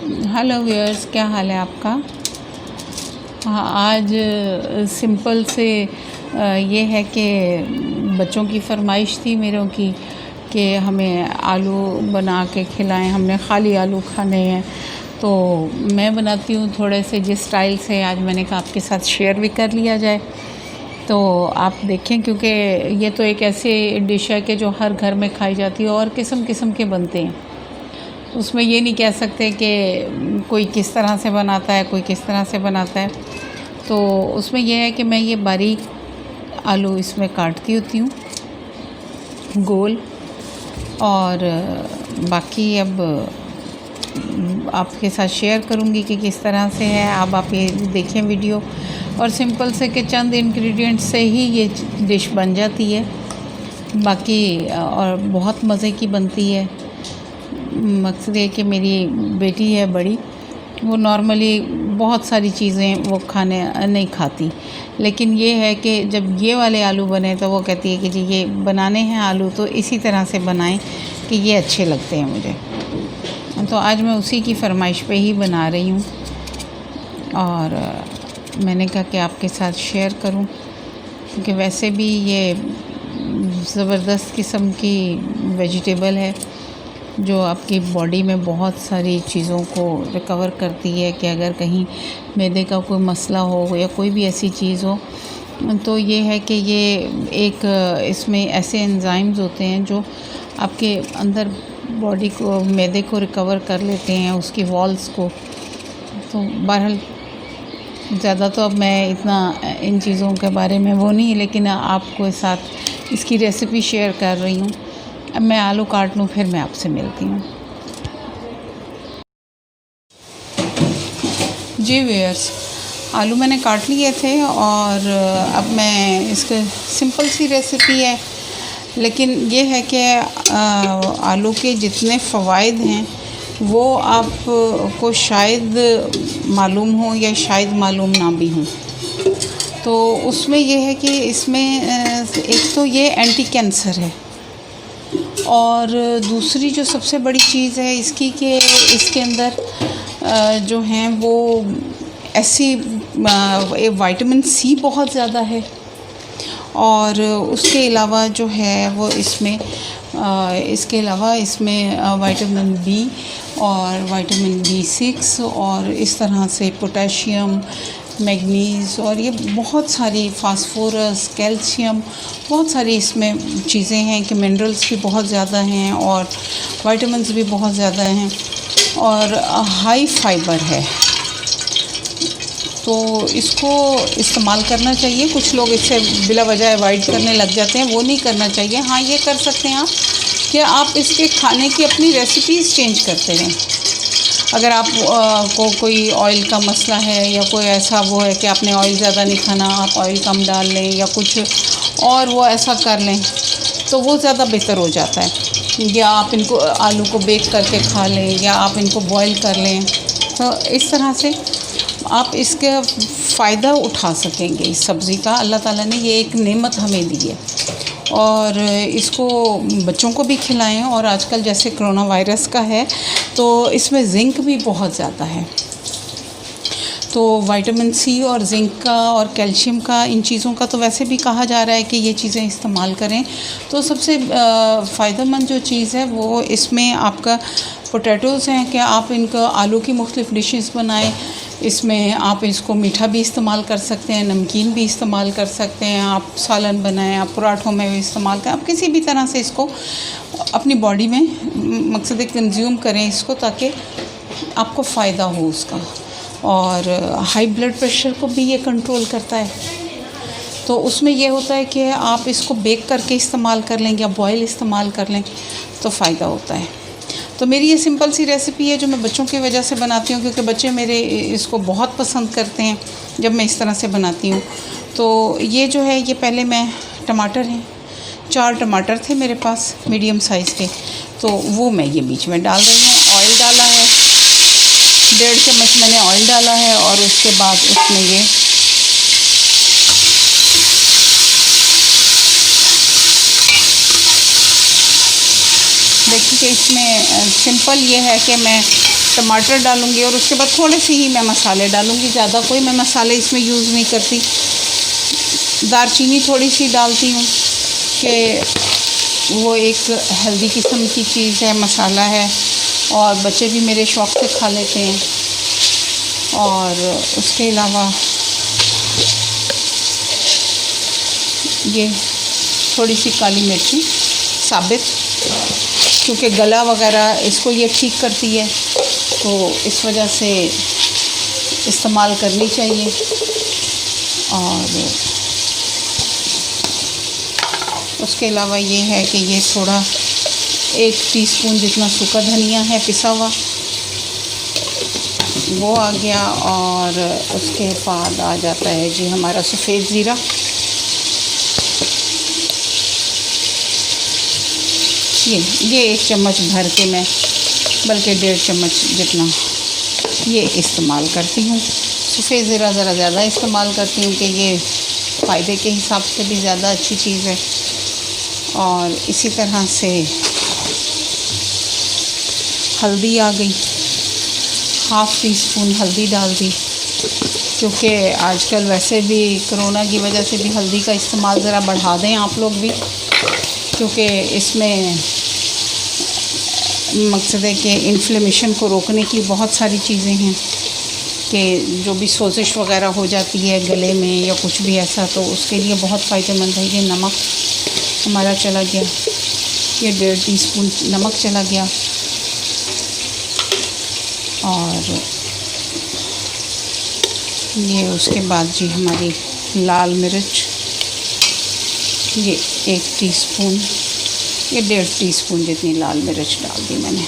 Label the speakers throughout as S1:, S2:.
S1: Hello viewers, क्या हाल है आपका। हाँ, आज सिंपल से ये है कि बच्चों की फरमाइश थी मेरों की कि हमें आलू बना के खिलाएं। हमने खाली आलू खाने हैं तो मैं बनाती हूँ थोड़े से जिस स्टाइल से। आज मैंने कहा आपके साथ शेयर भी कर लिया जाए तो आप देखें, क्योंकि ये तो एक ऐसी डिश है कि जो हर घर में खाई जाती है और किस्म किस्म के बनते हैं। उसमें ये नहीं कह सकते कि कोई किस तरह से बनाता है, कोई किस तरह से बनाता है। तो उसमें यह है कि मैं ये बारीक आलू इसमें काटती होती हूँ गोल, और बाकी अब आपके साथ शेयर करूँगी कि किस तरह से है। अब आप ये देखें वीडियो, और सिंपल से कि चंद इंग्रेडिएंट से ही ये डिश बन जाती है। बाकी और बहुत मज़े की बनती है। मकसद है कि मेरी बेटी है बड़ी, वो नॉर्मली बहुत सारी चीज़ें वो खाने नहीं खाती, लेकिन ये है कि जब ये वाले आलू बने तो वो कहती है कि जी ये बनाने हैं आलू तो इसी तरह से बनाएं कि ये अच्छे लगते हैं मुझे। तो आज मैं उसी की फरमाइश पे ही बना रही हूँ, और मैंने कहा कि आपके साथ शेयर करूँ, क्योंकि वैसे भी ये ज़बरदस्त किस्म की वेजिटेबल है जो आपकी बॉडी में बहुत सारी चीज़ों को रिकवर करती है। कि अगर कहीं मैदे का कोई मसला हो या कोई भी ऐसी चीज़ हो, तो ये है कि ये एक इसमें ऐसे एंजाइम्स होते हैं जो आपके अंदर बॉडी को, मैदे को रिकवर कर लेते हैं, उसकी वॉल्स को। तो बहरहाल ज़्यादा तो अब मैं इतना इन चीज़ों के बारे में वो नहीं, लेकिन आपको साथ इसकी रेसिपी शेयर कर रही हूँ। अब मैं आलू काट लूँ, फिर मैं आपसे मिलती हूँ। जी व्यूअर्स, आलू मैंने काट लिए थे, और अब मैं इसके सिंपल सी रेसिपी है, लेकिन ये है कि आलू के जितने फ़वाइद हैं वो आपको शायद मालूम हो या शायद मालूम ना भी हों। तो उसमें ये है कि इसमें एक तो ये एंटी कैंसर है, और दूसरी जो सबसे बड़ी चीज़ है इसकी कि इसके अंदर जो हैं वो ऐसी विटामिन सी बहुत ज़्यादा है, और उसके अलावा जो है वो इसमें इसके अलावा इसमें विटामिन बी और विटामिन B6 और इस तरह से पोटेशियम, मैग्नीज़, और ये बहुत सारी फास्फोरस, कैल्शियम, बहुत सारी इसमें चीज़ें हैं कि मिनरल्स भी बहुत ज़्यादा हैं और विटामिन्स भी बहुत ज़्यादा हैं, और हाई फाइबर है। तो इसको इस्तेमाल करना चाहिए। कुछ लोग इससे बिला वजह अवॉइड करने लग जाते हैं, वो नहीं करना चाहिए। हाँ, ये कर सकते हैं आप कि आप इसके खाने की अपनी रेसिपीज़ चेंज करते रहें। अगर आप को कोई ऑयल का मसला है या कोई ऐसा वो है कि आपने ऑयल ज़्यादा नहीं खाना, आप ऑयल कम डाल लें या कुछ और वो ऐसा कर लें, तो वो ज़्यादा बेहतर हो जाता है। या आप इनको आलू को बेक करके खा लें, या आप इनको बॉईल कर लें। तो इस तरह से आप इसका फ़ायदा उठा सकेंगे इस सब्ज़ी का। अल्लाह ताला ने ये एक नेमत हमें दी है, और इसको बच्चों को भी खिलाएं। और आजकल जैसे कोरोना वायरस का है तो इसमें ज़िंक भी बहुत ज़्यादा है, तो विटामिन सी और ज़िंक का और कैल्शियम का, इन चीज़ों का तो वैसे भी कहा जा रहा है कि ये चीज़ें इस्तेमाल करें। तो सबसे फ़ायदेमंद जो चीज़ है वो इसमें आपका पोटैटोज़ हैं कि आप इनका आलू की मुख्तलिफ़ डिशेस बनाएं। इसमें आप इसको मीठा भी इस्तेमाल कर सकते हैं, नमकीन भी इस्तेमाल कर सकते हैं, आप सालन बनाएं, आप पराठों में भी इस्तेमाल करें, आप किसी भी तरह से इसको अपनी बॉडी में मकसद कंज्यूम करें इसको, ताकि आपको फ़ायदा हो उसका। और हाई ब्लड प्रेशर को भी ये कंट्रोल करता है। तो उसमें ये होता है कि आप इसको बेक करके इस्तेमाल कर लें या बॉयल इस्तेमाल कर लें तो फ़ायदा होता है। तो मेरी ये सिंपल सी रेसिपी है जो मैं बच्चों की वजह से बनाती हूँ, क्योंकि बच्चे मेरे इसको बहुत पसंद करते हैं जब मैं इस तरह से बनाती हूँ। तो ये जो है, ये पहले मैं टमाटर हैं, 4 टमाटर थे मेरे पास मीडियम साइज़ के, तो वो मैं ये बीच में डाल रही हूँ। ऑयल डाला है, 1.5 चम्मच मैंने ऑयल डाला है, और उसके बाद उसमें ये देखिए कि इसमें सिंपल ये है कि मैं टमाटर डालूँगी और उसके बाद थोड़े से ही मैं मसाले डालूँगी, ज़्यादा कोई मैं मसाले इसमें यूज़ नहीं करती। दालचीनी थोड़ी सी डालती हूँ कि वो एक हेल्दी किस्म की चीज़ है, मसाला है, और बच्चे भी मेरे शौक़ से खा लेते हैं। और उसके अलावा ये थोड़ी सी काली मिर्ची साबित, क्योंकि गला वगैरह इसको ये ठीक करती है, तो इस वजह से इस्तेमाल करनी चाहिए। और उसके अलावा ये है कि ये थोड़ा 1 टीस्पून जितना सूखा धनिया है पिसा हुआ, वो आ गया। और उसके बाद आ जाता है जी हमारा सफ़ेद ज़ीरा, ये 1 चम्मच भर के मैं, बल्कि 1.5 चम्मच जितना ये इस्तेमाल करती हूँ। सफ़ेद ज़ीरा ज़रा ज़्यादा इस्तेमाल करती हूँ कि ये फ़ायदे के हिसाब से भी ज़्यादा अच्छी चीज़ है। और इसी तरह से हल्दी आ गई, 1/2 टीस्पून हल्दी डाल दी, क्योंकि आजकल वैसे भी कोरोना की वजह से भी हल्दी का इस्तेमाल ज़रा बढ़ा दें आप लोग भी, क्योंकि इसमें मकसद है कि इन्फ्लेमेशन को रोकने की बहुत सारी चीज़ें हैं, कि जो भी सोजिश वगैरह हो जाती है गले में या कुछ भी ऐसा, तो उसके लिए बहुत फ़ायदेमंद है। ये नमक हमारा चला गया, ये 1.5 टीस्पून नमक चला गया। और ये उसके बाद जी हमारी लाल मिर्च, ये 1 टीस्पून, ये 1.5 टीस्पून जितनी लाल मिर्च डाल दी मैंने।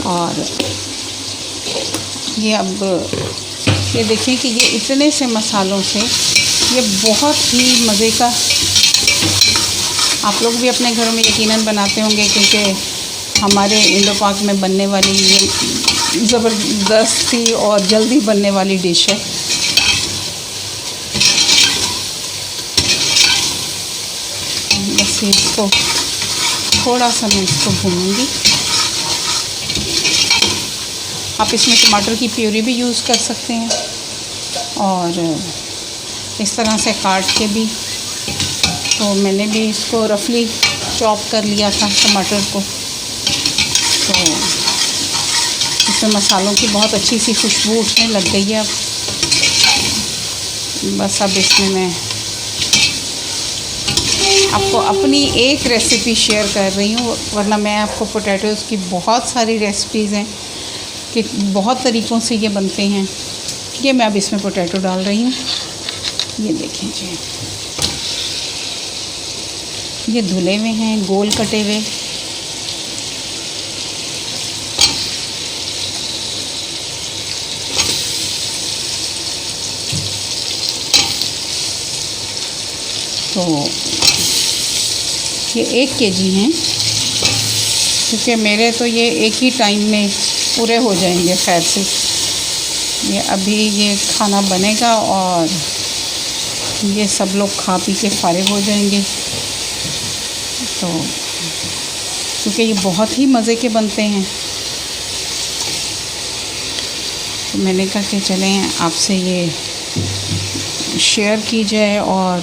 S1: और ये अब ये देखिए कि ये इतने से मसालों से ये बहुत ही मज़े का, आप लोग भी अपने घरों में यकीनन बनाते होंगे, क्योंकि हमारे इंडो पाक में बनने वाली ये ज़बरदस्ती और जल्दी बनने वाली डिश है। बस इसको थोड़ा सा मैं इसको भूनूंगी। आप इसमें टमाटर की प्यूरी भी यूज़ कर सकते हैं, और इस तरह से काट के भी। तो मैंने भी इसको रफली चॉप कर लिया था टमाटर को। तो इसमें मसालों की बहुत अच्छी सी खुशबू उठने लग गई है अब। बस अब इसमें मैं आपको अपनी एक रेसिपी शेयर कर रही हूँ, वरना मैं आपको पोटैटोज़ की बहुत सारी रेसिपीज़ हैं कि बहुत तरीक़ों से ये बनते हैं। ये मैं अब इसमें पोटैटो डाल रही हूँ। ये देखें जी, ये धुले हुए हैं, गोल कटे हुए। तो ये 1 केजी हैं, क्योंकि मेरे तो ये एक ही टाइम में पूरे हो जाएंगे खैर से। ये अभी ये खाना बनेगा और ये सब लोग खा पी के फारिग हो जाएंगे। तो क्योंकि ये बहुत ही मज़े के बनते हैं, तो मैंने कहा कि चलें आपसे ये शेयर की जाए और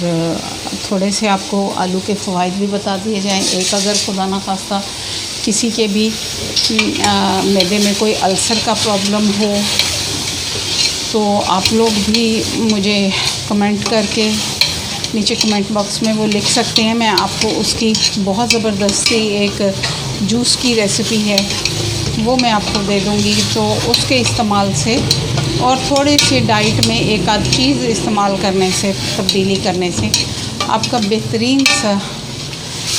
S1: थोड़े से आपको आलू के फ़वाइद भी बता दिए जाएं। एक अगर खुदा ना खास्ता किसी के भी मैदे में कोई अल्सर का प्रॉब्लम हो, तो आप लोग भी मुझे कमेंट करके नीचे कमेंट बॉक्स में वो लिख सकते हैं। मैं आपको उसकी बहुत ज़बरदस्ती एक जूस की रेसिपी है, वो मैं आपको दे दूँगी। तो उसके इस्तेमाल से और थोड़े से डाइट में एक आध चीज़ इस्तेमाल करने से, तब्दीली करने से आपका बेहतरीन सा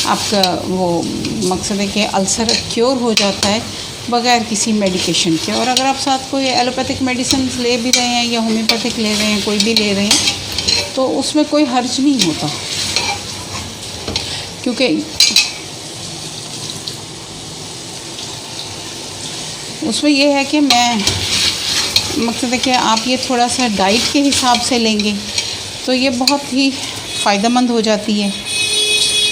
S1: आपका वो मकसद है कि अल्सर क्योर हो जाता है बग़ैर किसी मेडिकेशन के। और अगर आप साथ कोई एलोपैथिक मेडिसिन ले भी रहे हैं या होम्योपैथिक ले रहे हैं, कोई भी ले रहे हैं, तो उसमें कोई हर्ज नहीं होता, क्योंकि उसमें ये है कि मैं मकसद है कि आप ये थोड़ा सा डाइट के हिसाब से लेंगे तो ये बहुत ही फ़ायदेमंद हो जाती है।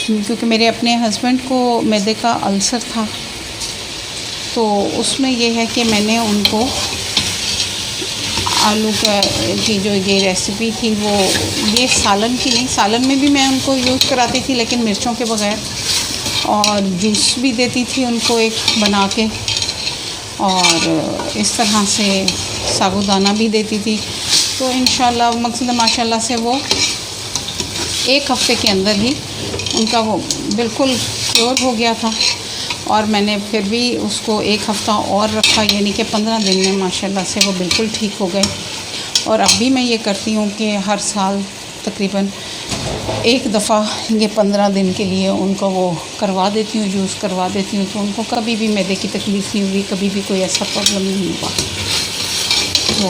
S1: क्योंकि मेरे अपने हस्बैंड को मैदे का अल्सर था, तो उसमें ये है कि मैंने उनको आलू का की जो ये रेसिपी थी वो ये सालन की नहीं, सालन में भी मैं उनको यूज़ कराती थी लेकिन मिर्चों के बगैर, और जूस भी देती थी उनको एक बना के, और इस तरह से साबूदाना भी देती थी। तो इंशाल्लाह मकसद माशाल्लाह से वो एक हफ़्ते के अंदर ही उनका वो बिल्कुल क्योर हो गया था। और मैंने फिर भी उसको एक हफ़्ता और रखा, यानी कि 15 दिन में माशाल्लाह से वो बिल्कुल ठीक हो गए। और अब भी मैं ये करती हूँ कि हर साल तकरीबन एक दफ़ा ये 15 दिन के लिए उनको वो करवा देती हूँ, यूज़ करवा देती हूँ। तो उनको कभी भी मैदे की तकलीफ़ नहीं हुई, कभी भी कोई ऐसा प्रॉब्लम नहीं हुआ। तो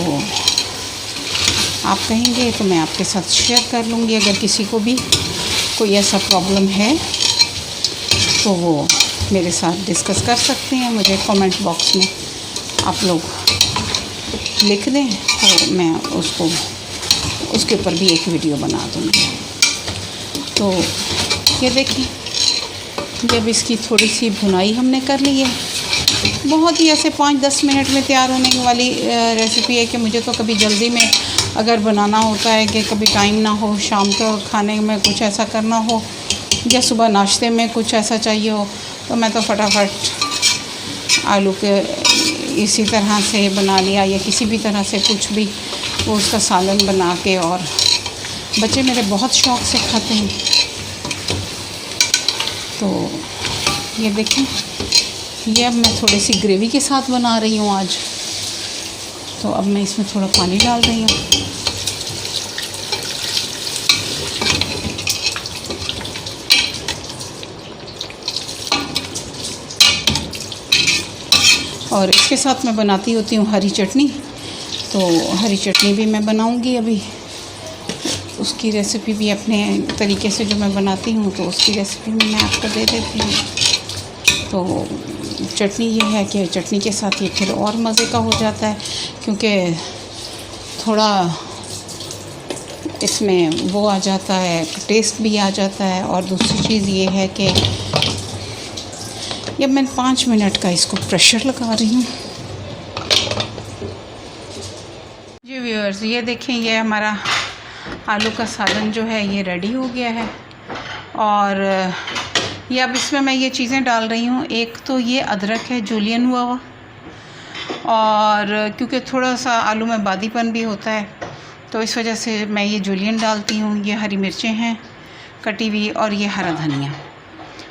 S1: आप कहेंगे तो मैं आपके साथ शेयर कर लूँगी। अगर किसी को भी कोई ऐसा प्रॉब्लम है तो वो मेरे साथ डिस्कस कर सकते हैं। मुझे कमेंट बॉक्स में आप लोग लिख दें तो मैं उसके ऊपर भी एक वीडियो बना दूँगी। तो ये देखें, जब इसकी थोड़ी सी भुनाई हमने कर ली है, बहुत ही ऐसे 5-10 मिनट में तैयार होने वाली रेसिपी है कि मुझे तो कभी जल्दी में अगर बनाना होता है कि कभी टाइम ना हो, शाम को खाने में कुछ ऐसा करना हो या सुबह नाश्ते में कुछ ऐसा चाहिए हो, तो मैं तो फटाफट आलू के इसी तरह से बना लिया, या किसी भी तरह से कुछ भी वो उसका सालन बना के, और बच्चे मेरे बहुत शौक़ से खाते हैं। तो ये देखें, ये अब मैं थोड़ी सी ग्रेवी के साथ बना रही हूँ आज। तो अब मैं इसमें थोड़ा पानी डाल रही हूँ। और इसके साथ मैं बनाती होती हूँ हरी चटनी। तो हरी चटनी भी मैं बनाऊँगी अभी, उसकी रेसिपी भी अपने तरीके से जो मैं बनाती हूँ तो उसकी रेसिपी भी मैं आपको दे देती हूँ। तो चटनी ये है कि चटनी के साथ ये फिर और मज़े का हो जाता है, क्योंकि थोड़ा इसमें वो आ जाता है, टेस्ट भी आ जाता है। और दूसरी चीज़ ये है कि जब मैं 5 मिनट का इसको प्रेशर लगा रही हूँ। जी व्यूअर्स, ये देखें, ये हमारा आलू का सालन जो है ये रेडी हो गया है। और ये अब इसमें मैं ये चीज़ें डाल रही हूँ। एक तो ये अदरक है जूलियन हुआ हुआ, और क्योंकि थोड़ा सा आलू में बादीपन भी होता है तो इस वजह से मैं ये जूलियन डालती हूँ। ये हरी मिर्चें हैं कटी हुई, और ये हरा धनिया।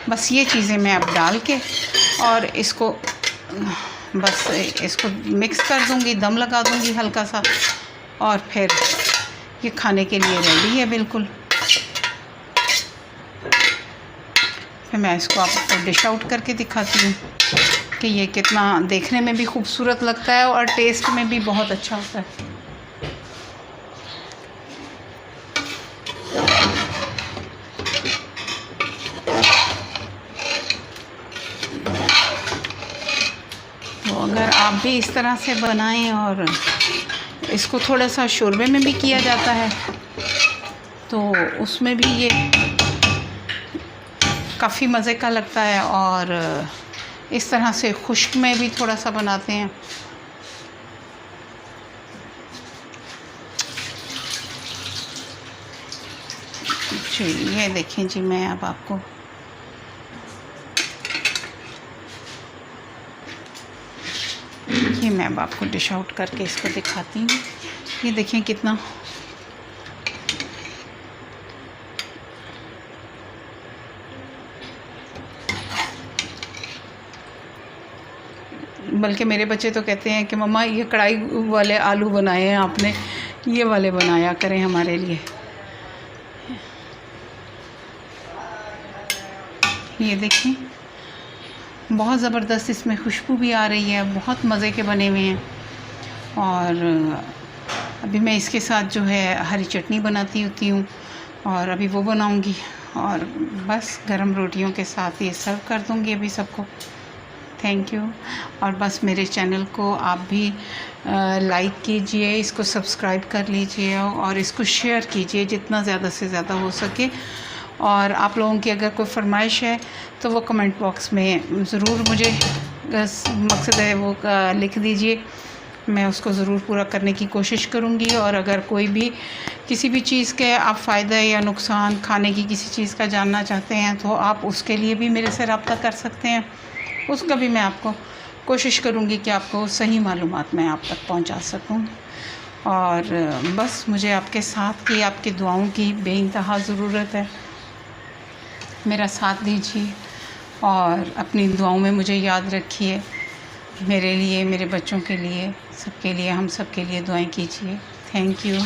S1: बस ये चीज़ें मैं अब डाल के और इसको बस इसको मिक्स कर दूँगी, दम लगा दूँगी हल्का सा, और फिर ये खाने के लिए रेडी है बिल्कुल। फिर मैं इसको आपको डिश आउट करके दिखाती हूँ कि ये कितना देखने में भी खूबसूरत लगता है और टेस्ट में भी बहुत अच्छा होता है। तो अगर आप भी इस तरह से बनाएं, और इसको थोड़ा सा शोरबे में भी किया जाता है तो उसमें भी ये काफ़ी मज़े का लगता है, और इस तरह से खुश्क में भी थोड़ा सा बनाते हैं। जी ये देखें जी, मैं अब आपको मैं अब आपको डिश आउट करके इसको दिखाती हूँ। ये देखें कितना बल्कि मेरे बच्चे तो कहते हैं कि मम्मा ये कढ़ाई वाले आलू बनाए हैं आपने, ये वाले बनाया करें हमारे लिए। ये देखिए बहुत ज़बरदस्त इसमें खुशबू भी आ रही है, बहुत मज़े के बने हुए हैं। और अभी मैं इसके साथ जो है हरी चटनी बनाती होती हूँ, और अभी वो बनाऊँगी, और बस गरम रोटियों के साथ ये सर्व कर दूँगी अभी सबको। Thank you. और बस मेरे चैनल को आप भी लाइक कीजिए, इसको सब्सक्राइब कर लीजिए, और इसको शेयर कीजिए जितना ज़्यादा से ज़्यादा हो सके। और आप लोगों की अगर कोई फरमाइश है तो वो कमेंट बॉक्स में ज़रूर मुझे मकसद है वो लिख दीजिए, मैं उसको ज़रूर पूरा करने की कोशिश करूँगी। और अगर कोई भी किसी भी चीज़ के आप फ़ायदा या नुकसान खाने की किसी चीज़ का जानना चाहते हैं तो आप उसके लिए भी मेरे से रब्ता कर सकते हैं। उसका भी मैं आपको कोशिश करूँगी कि आपको सही मालूमात मैं आप तक पहुँचा सकूँ। और बस मुझे आपके साथ की, आपकी दुआओं की बेइंतहा ज़रूरत है। मेरा साथ दीजिए और अपनी दुआओं में मुझे याद रखिए। मेरे लिए, मेरे बच्चों के लिए, सबके लिए, हम सब के लिए दुआएं कीजिए। Thank you.